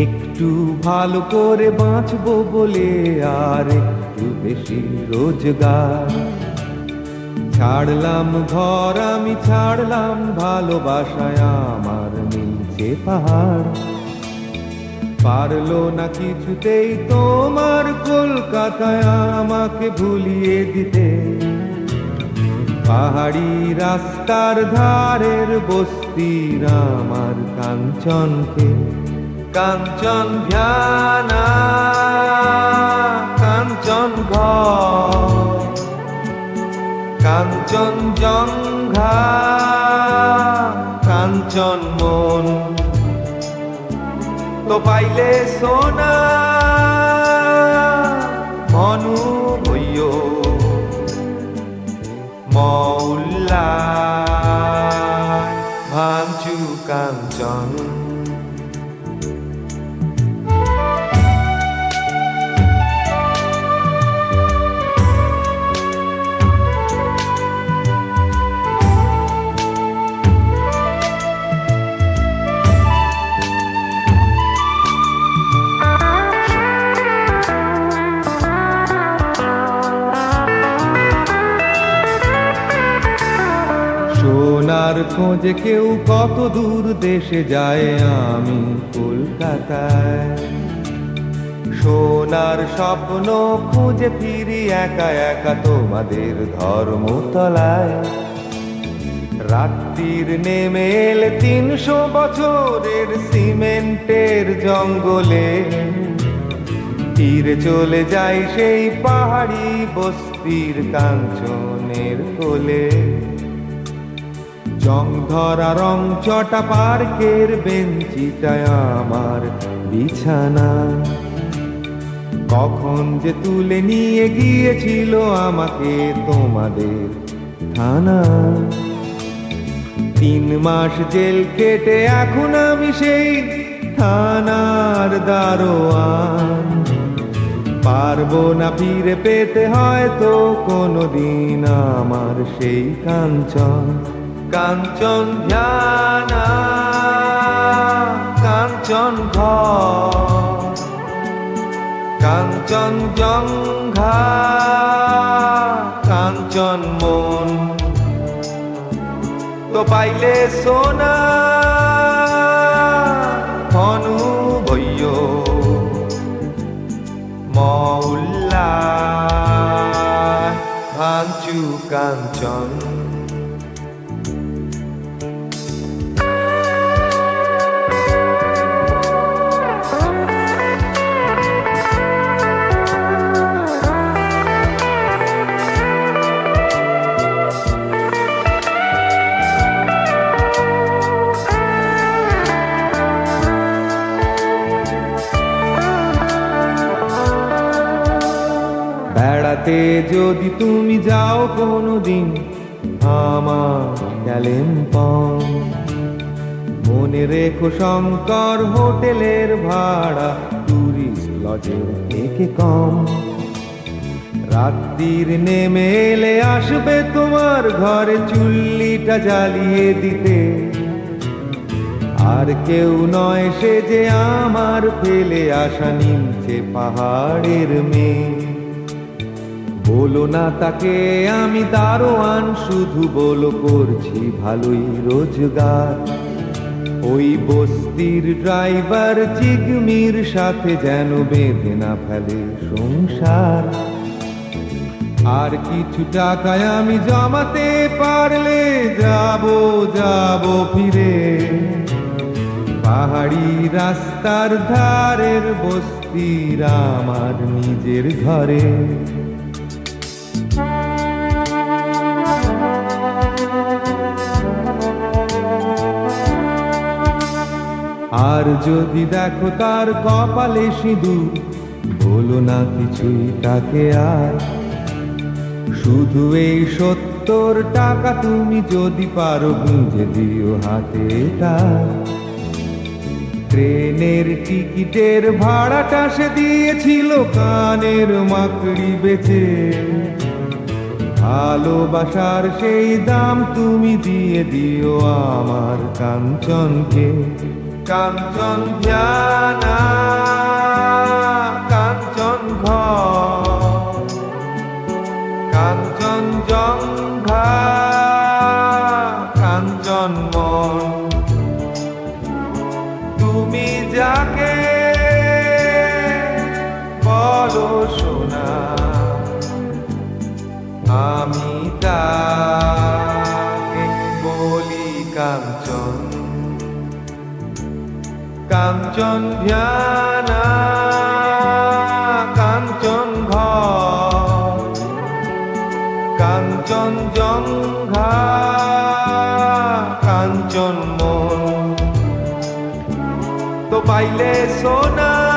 একটু ভালো করে বাঁচবো বলে আর একটু বেশি রোজগার। ছাড়লাম ঘর আমি, ছাড়লাম ভালোবাসায় আমার নিচে পাহাড়। পারলো না কিছুতেই তোমার কলকাতায় আমাকে ভুলিয়ে দিতে। পাহাড়ি রাস্তার ধারের বস্তির আমার কাঞ্চনকে, কাঞ্চন ধ্যানা কাঞ্চন ঘর, কাঞ্চন জঙ্ঘা কাঞ্চন মন। তো পাইলে সোনা মনু ভৈয় মৌলা ভাঞ্চু কাঞ্চন। সোনার খোঁজে কেউ কত দূর দেশে যায়, আমি কলকাতায় সোনার স্বপ্ন খুঁজে ফিরি একা একা তোমাদের ধর্মতলায়। রাত্রির নেমে এলে 300 বছরের সিমেন্টের জঙ্গলে, তীরে চলে যাই সেই পাহাড়ি বস্তির কাঞ্চনের কোলে। জং ধরা রং চটা পার্কের বেঞ্চিটায় আমার বিছানা। কখন যে তুলে নিয়ে গিয়েছিল আমাকে তোমাদের থানা। 3 মাস জেল কেটে এখন আমি সেই থানার দারোয়ান। পারবো না ফিরে পেতে হয়তো কোনোদিন আমার সেই কাঞ্চন, কাঞ্চন ধ্যানা কাঞ্চন ঘর, কাঞ্চন জঙ্ঘা কাঞ্চন মন। তো পাইলে সোনা ধনু ভৈয় মৌলা ভাঞ্চু কাঞ্চন। বেড়াতে যদি তুমি যাও কোনোদিন আমার কালিম্পং, মনে রেখো শঙ্কর হোটেলের ভাড়া টুরিস্ট লজের থেকে কম। রাত্রির নেমে এলে আসবে তোমার ঘরে চুল্লিটা জ্বালিয়ে দিতে। আর কেউ নয় সে যে আমার ফেলে আসা নিচে পাহাড়ের মেয়ে। বলো না তাকে আমি দারোয়ান, শুধু বলো করছি ভালোই রোজগার। ওই বস্তির ড্রাইভার জিগমির সাথে যেন বেঁধে না ফেলে সংসার। আর কিছু টাকায় আমি জমাতে পারলে যাব ফিরে পাহাড়ি রাস্তার ধারের বস্তির আমার নিজের ঘরে। আর যদি দেখো তার কপালে সিঁদুর, বলো না কিছুই তাকে আর। শুধু এই 70 টাকা তুমি যদি পারো গুঁজে দিও হাতে তার। ট্রেনের টিকিটের ভাড়াটা সে দিয়েছিল কানের মাকড়ি বেচে। ভালোবাসার সেই দাম তুমি দিয়ে দিও আমার কাঞ্চনকে, কাঞ্চন ধ্যানা কাঞ্চন ঘর কাঞ্চন জঙ্ঘা কাঞ্চন মন তুমি যাকে বলো সোনা আমি তাকে বলি কাঞ্চন কাঞ্চন ধ্যানা কাঞ্চন ঘর কাঞ্চন জঙ্ঘা কাঞ্চন মন তো পাইলে সোনা